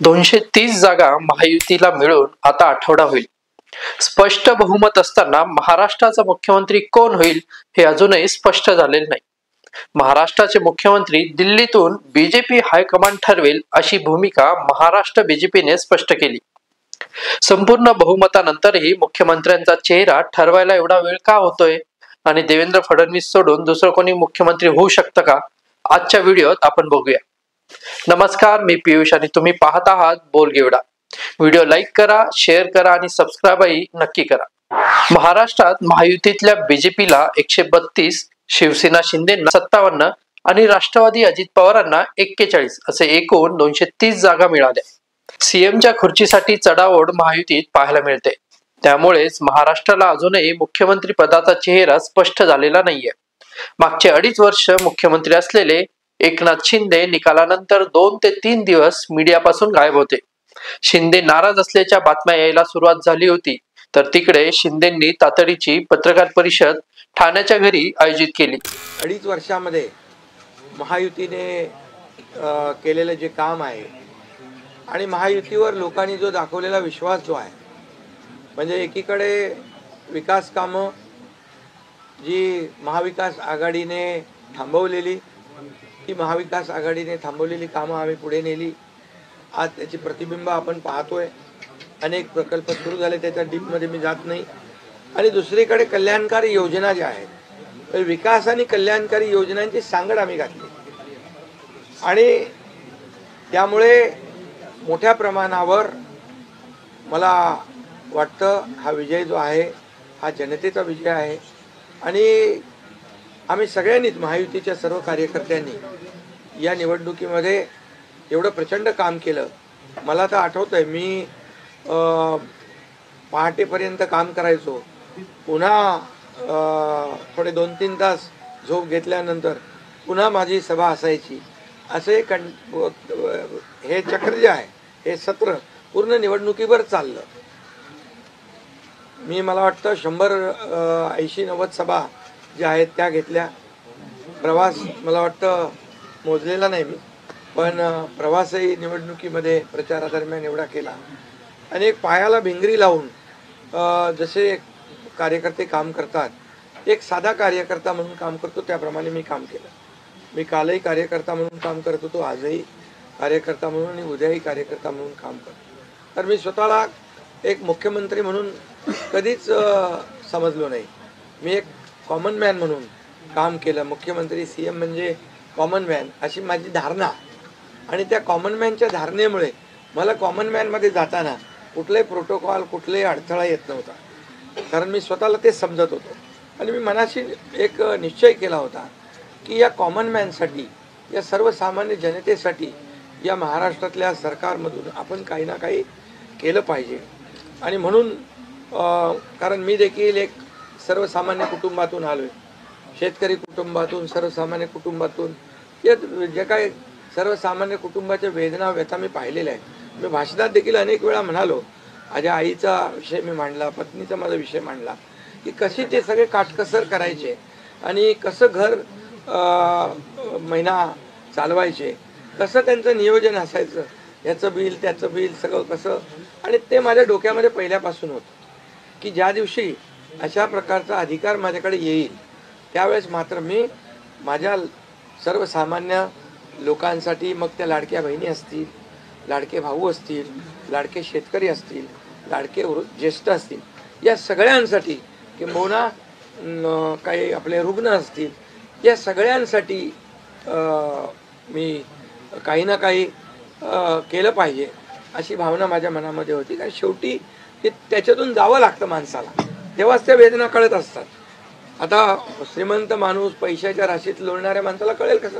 230 जागा महायुतीला मिळून आता आठवडा होईल. स्पष्ट बहुमत असताना महाराष्ट्राचा मुख्यमंत्री कोण होईल हे अजूनही स्पष्ट झालेले नाही. महाराष्ट्राचे मुख्यमंत्री दिल्लीतून बीजेपी हायकमांड ठरवेल अशी भूमिका महाराष्ट्र बीजेपीने स्पष्ट केली. संपूर्ण बहुमतानंतरही मुख्यमंत्र्यांचा चेहरा ठरवायला एवढा वेळ का होतोय आणि देवेंद्र फडणवीस सोडून दुसरं कोणी मुख्यमंत्री होऊ शकतं का? आजच्या व्हिडिओत आपण बघूया. नमस्कार, मी पियुष आणि तुम्ही पाहत आहात बोलगेवडा. व्हिडिओ लाईक करा, शेअर करा आणि सबस्क्राईबही नक्की करा. महाराष्ट्रात महायुतीतल्या बीजेपीला 132, शिवसेना शिंदेंना 57 आणि राष्ट्रवादी अजित पवारांना 41 असे एकूण 230 जागा मिळाल्या. सीएमच्या खुर्चीसाठी चढाओढ महायुतीत पाहायला मिळते. त्यामुळेच महाराष्ट्राला अजूनही मुख्यमंत्री पदाचा चेहरा स्पष्ट झालेला नाहीये. मागचे 2.5 वर्ष मुख्यमंत्री असलेले एकनाथ शिंदे निकालानंतर 2 ते 3 दिवस मीडियापासून गायब होते. शिंदे नाराज असल्याच्या बातम्या यायला सुरुवात झाली होती, तर तिकडे शिंदेंनी तातडीची पत्रकार परिषद ठाण्याच्या घरी आयोजित केली. 2.5 वर्षामध्ये महायुतीने केलेलं जे काम आहे आणि महायुतीवर लोकांनी जो दाखवलेला विश्वास जो आहे, म्हणजे एकीकडे विकास कामं जी महाविकास आघाडीने थांबवलेली, ती महाविकास आघाडीने थांबवलेली कामं आम्ही पुढे नेली. आज त्याची प्रतिबिंब आपण पाहतोय. अनेक प्रकल्प सुरू झाले, त्याच्या डीपमध्ये मी जात नाही. आणि दुसरीकडे कल्याणकारी योजना ज्या आहेत, विकास आणि कल्याणकारी योजनांची सांगड आम्ही घातली आणि त्यामुळे मोठ्या प्रमाणावर मला वाटतं हा विजय जो आहे हा जनतेचा विजय आहे. आणि आम्ही सगळ्यांनीच, महायुतीच्या सर्व कार्यकर्त्यांनी या निवडणुकीमध्ये एवढं प्रचंड काम केलं. मला तर आठवतंय, मी पहाटेपर्यंत काम करायचो. पुन्हा थोडे 2-3 तास झोप घेतल्यानंतर पुन्हा माझी सभा असायची. असे हे चक्र जे आहे, हे सत्र पूर्ण निवडणुकीवर चाललं. मी मला वाटतं 180-90 सभा ज्या आहेत त्या घेतल्या. प्रवास मला वाटतं मोजलेला नाही मी, पण प्रवासही निवडणुकीमध्ये प्रचारादरम्यान एवढा केला. आणि एक पायाला भिंगरी लावून जसे कार्यकर्ते काम करतात, एक साधा कार्यकर्ता म्हणून काम करतो, त्याप्रमाणे मी काम केलं. मी कालही कार्यकर्ता म्हणून काम करत होतो, आजही कार्यकर्ता म्हणून आणि उद्याही कार्यकर्ता म्हणून काम करतो. तर मी स्वतःला एक मुख्यमंत्री म्हणून कधीच समजलो नाही. मी एक कॉमन मॅन म्हणून काम केलं. मुख्यमंत्री सीएम म्हणजे कॉमन मॅन अशी माझी धारणा. आणि त्या कॉमन मॅनच्या धारणेमुळे मला कॉमन मॅनमध्ये जाताना कुठलाही प्रोटोकॉल, कुठलाही अडथळा येत नव्हता, कारण मी स्वतःला ते समजत होतो. आणि मी मनाशी एक निश्चय केला होता की या कॉमन मॅनसाठी, या सर्वसामान्य जनतेसाठी या महाराष्ट्रातल्या सरकारमधून आपण काही ना काही केलं पाहिजे. आणि म्हणून कारण मी देखील एक सर्वसामान्य कुटुंबातून आलो आहे, शेतकरी कुटुंबातून, सर्वसामान्य कुटुंबातून. या जे काही सर्वसामान्य कुटुंबाच्या वेदना, व्यथा मी पाहिलेल्या आहेत. मी भाषणात देखील अनेक वेळा म्हणालो, माझ्या आईचा विषय मी मांडला, पत्नीचा माझा विषय मांडला, की कशी ते सगळे काटकसर करायचे आणि कसं घर महिना चालवायचे, कसं त्यांचं नियोजन असायचं, याचं बिल त्याचं बिल सगळं कसं. आणि ते माझ्या डोक्यामध्ये पहिल्यापासून होतं की ज्या दिवशी अशा प्रकारचा अधिकार माझ्याकडे येईल, त्यावेळेस मात्र मी माझ्या सर्वसामान्य लोकांसाठी, मग त्या लाडक्या बहिणी असतील, लाडके भाऊ असतील, लाडके शेतकरी असतील, लाडके ज्येष्ठ असतील, या सगळ्यांसाठी, किंबहुना काही आपले रुग्ण असतील, या सगळ्यांसाठी मी काही ना काही केलं पाहिजे अशी भावना माझ्या मनामध्ये होती. कारण शेवटी ते त्याच्यातून जावं लागतं माणसाला, तेव्हाच त्या वेदना कळत असतात. आता श्रीमंत माणूस, पैशाच्या राशीत लोळणाऱ्या माणसाला कळेल कसं?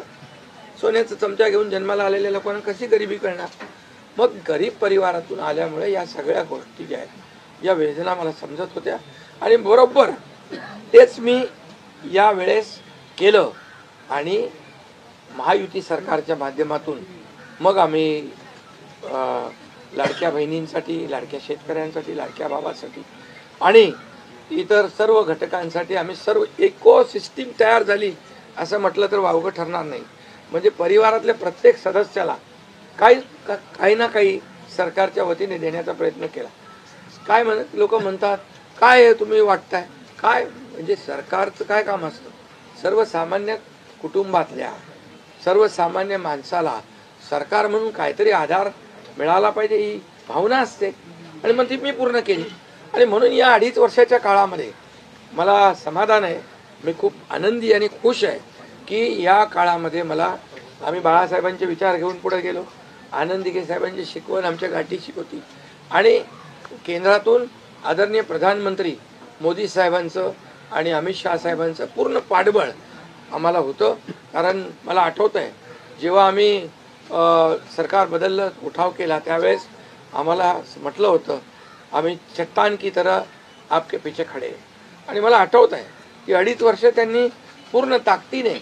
सोन्याचा चमचा घेऊन जन्माला आलेल्या लोकांना कशी गरिबी कळणार? मग गरीब परिवारातून आल्यामुळे या सगळ्या गोष्टी ज्या आहेत, या वेदना मला समजत होत्या. आणि बरोबर तेच मी या वेळेस केलं. आणि महायुती सरकारच्या माध्यमातून मग आम्ही लाडक्या बहिणींसाठी, लाडक्या शेतकऱ्यांसाठी, लाडक्या भावासाठी आणि इतर सर्व घटकांसाठी आम्ही सर्व इकोसिस्टीम तयार झाली असं म्हटलं तर वावगं ठरणार नाही. म्हणजे परिवारातल्या प्रत्येक सदस्याला काही ना काही सरकारच्या वतीने देण्याचा प्रयत्न केला. काय लोक म्हणतात, काय तुम्ही वाटताय, काय म्हणजे सरकारचं काय काम असतं? सर्वसामान्य कुटुंबातल्या सर्वसामान्य माणसाला सरकार म्हणून काहीतरी आधार मिळाला पाहिजे ही भावना असते, आणि मग ती मी पूर्ण केली. आणि म्हणून या 2.5 वर्षाच्या काळामध्ये मला समाधान आहे. मी खूप आनंदी आणि खुश आहे की या काळामध्ये आम्ही बाळासाहेबांचे विचार घेऊन पुढे गेलो. आनंद दिघे साहेबांची शिकवण आमच्या गाठीशी होती, आणि केंद्रातून आदरणीय प्रधानमंत्री मोदी साहेबांचं आणि अमित शहा साहेबांचं पूर्ण पाठबळ आम्हाला होतं. कारण मला आठवतं आहे, जेव्हा आम्ही सरकार बदललं, उठाव केला, त्यावेळेस आम्हाला म्हटलं होतं, आम्ही चट्टान की तरह आपके पीछे खडे. आणि मला आठवतं आहे की 2.5 वर्ष त्यांनी पूर्ण ताकदीने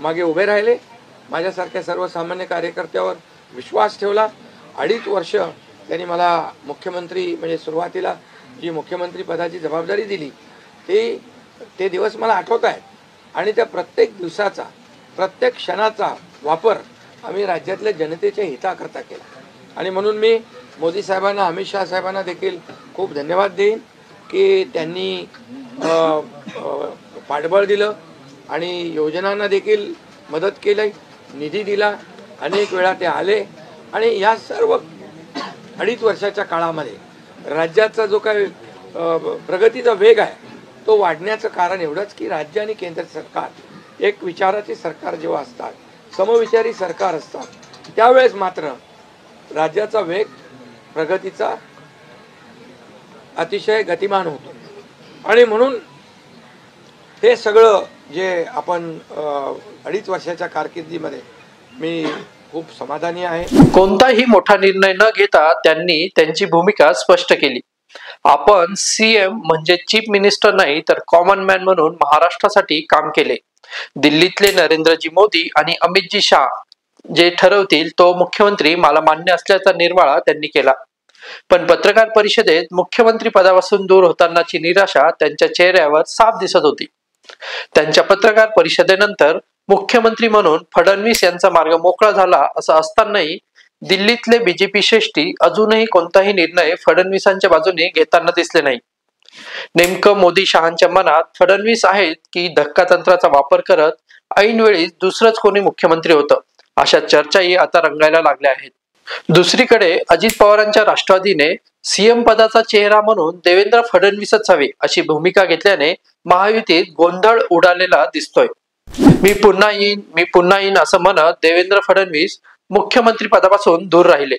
मागे उभे राहिले. माझ्यासारख्या सर्वसामान्य कार्यकर्त्यावर विश्वास ठेवला. 2.5 वर्ष त्यांनी मला मुख्यमंत्री म्हणजे सुरुवातीला जी मुख्यमंत्री पदाची जबाबदारी दिली ते दिवस मला आठवत आहेत. आणि त्या प्रत्येक दिवसाचा, प्रत्येक क्षणाचा वापर आम्ही राज्यातल्या जनतेच्या हिताकरता केला. आणि म्हणून मी मोदी साहेबांना, अमित शहा साहेबांना देखील खूप धन्यवाद देईन की त्यांनी पाठबळ दिलं आणि योजनांना देखील मदत केली, निधी दिला. अनेक वेळा ते आले, आणि या सर्व 2.5 वर्षाच्या काळामध्ये राज्याचा जो काही प्रगतीचा वेग आहे तो वाढण्याचं कारण एवढंच की राज्य आणि केंद्र सरकार एक विचाराचे सरकार जेव्हा असतात, समविचारी सरकार असतात, त्यावेळेस मात्र राज्याचा वेग प्रगतीचा अतिशय गतिमान होतो. आणि म्हणून हे सगळं जे आपण 2.5 वर्षाच्या कारकिर्दीमध्ये मी खूप समाधानी आहे. कोणताही मोठा निर्णय न घेता त्यांनी त्यांची भूमिका स्पष्ट केली. आपण सीएम म्हणजे चीफ मिनिस्टर नाही तर कॉमन मॅन म्हणून महाराष्ट्रासाठी काम केले. दिल्लीतले नरेंद्रजी मोदी आणि अमितजी शाह जे ठरवतील तो मुख्यमंत्री मला मान्य असल्याचा निर्वाळा त्यांनी केला. पण पत्रकार परिषदेत मुख्यमंत्री पदापासून दूर होतानाची निराशा त्यांच्या चेहऱ्यावर साफ दिसत होती. त्यांच्या पत्रकार परिषदेनंतर मुख्यमंत्री म्हणून फडणवीस यांचा मार्ग मोकळा झाला असं असतानाही दिल्लीतले बीजेपी श्रेष्ठी अजूनही कोणताही निर्णय फडणवीसांच्या बाजूने घेताना दिसले नाही. नेमकं मोदी शहांच्या मनात फडणवीस आहेत की धक्कातंत्राचा वापर करत ऐनवेळी दुसरंच कोणी मुख्यमंत्री होतं, अशा चर्चाही आता रंगायला लागल्या आहेत. दुसरीकडे अजित पवारांच्या राष्ट्रवादीने सीएम पदाचा चेहरा म्हणून देवेंद्र फडणवीसच हवे अशी भूमिका घेतल्याने महायुतीत गोंधळ उडालेला दिसतोय. मी पुन्हा येईन असं म्हणत देवेंद्र फडणवीस मुख्यमंत्री पदापासून दूर राहिले.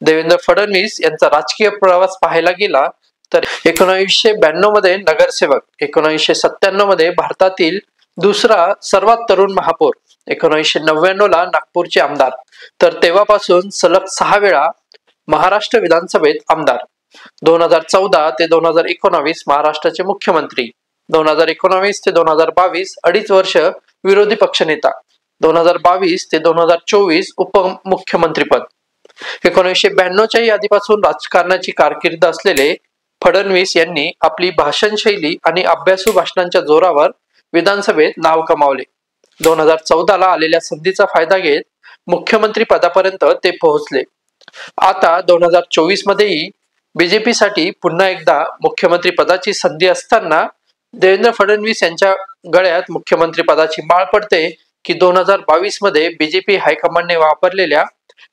देवेंद्र फडणवीस यांचा राजकीय प्रवास पाहायला गेला तर 1992 मध्ये नगरसेवक, 1997 मध्ये भारतातील दुसरा सर्वात तरुण महापौर, 1999 ला नागपूरचे आमदार, तर तेव्हापासून सलग 6 वेळा महाराष्ट्र विधानसभेत आमदार, 2014 ते 2019 महाराष्ट्राचे मुख्यमंत्री, 2019 ते 2022 2.5 वर्ष विरोधी पक्षनेता, 2022 ते 2024 उपमुख्यमंत्रीपद. 1992च्या आधीपासून राजकारणाची कारकीर्द असलेले फडणवीस यांनी आपली भाषण शैली आणि अभ्यासू भाषणांच्या जोरावर विधानसभेत नाव कमावले. 2014 ला आलेल्या संधीचा फायदा घेत मुख्यमंत्री पदापर्यंत ते पोहोचले. आता 2024 मध्येही बीजेपीसाठी पुन्हा एकदा मुख्यमंत्री पदाची संधी असताना देवेंद्र फडणवीस यांच्या गळ्यात मुख्यमंत्री पदाची माळ पडते की 2022 मध्ये बीजेपी हायकमांडने वापरलेल्या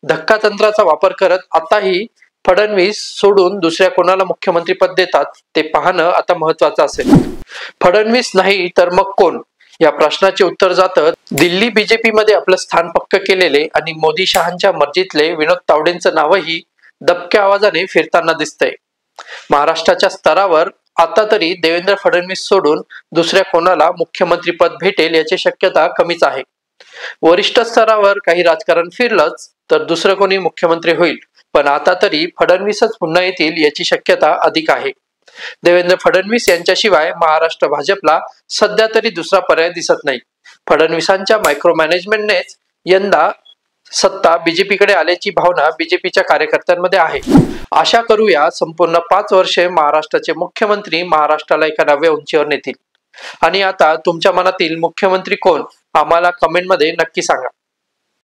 धक्कातंत्राचा वापर करत आताही फडणवीस सोडून दुसऱ्या कोणाला मुख्यमंत्री पद देतात ते पाहणं आता महत्वाचं असेल. फडणवीस नाही तर मग कोण या प्रश्नाचे उत्तर जातं दिल्ली बीजेपी मध्ये आपलं स्थान पक्क केलेले आणि मोदी शहांच्या मर्जीतले विनोद तावडेंचं नावही दबक्या आवाजाने फिरताना दिसतंय. महाराष्ट्राच्या स्तरावर आता तरी देवेंद्र फडणवीस सोडून दुसऱ्या कोणाला मुख्यमंत्री पद भेटेल याची शक्यता कमीच आहे. वरिष्ठ स्तरावर काही राजकारण फिरलंच तर दुसरं कोणी मुख्यमंत्री होईल, पण आता तरी फडणवीसच पुन्हा येतील याची शक्यता अधिक आहे. देवेंद्र फडणवीस यांच्याशिवाय महाराष्ट्र भाजपला सध्या तरी दुसरा पर्याय दिसत नाही. फडणवीसांच्या मायक्रो मॅनेजमेंटनेच यंदा सत्ता बीजेपीकडे आल्याची भावना बीजेपीच्या कार्यकर्त्यांमध्ये आहे. आशा करूया संपूर्ण 5 वर्षे महाराष्ट्राचे मुख्यमंत्री महाराष्ट्राला एका नव्या उंचीवर नेतील. आणि आता तुमच्या मनातील मुख्यमंत्री कोण आम्हाला कमेंटमध्ये नक्की सांगा.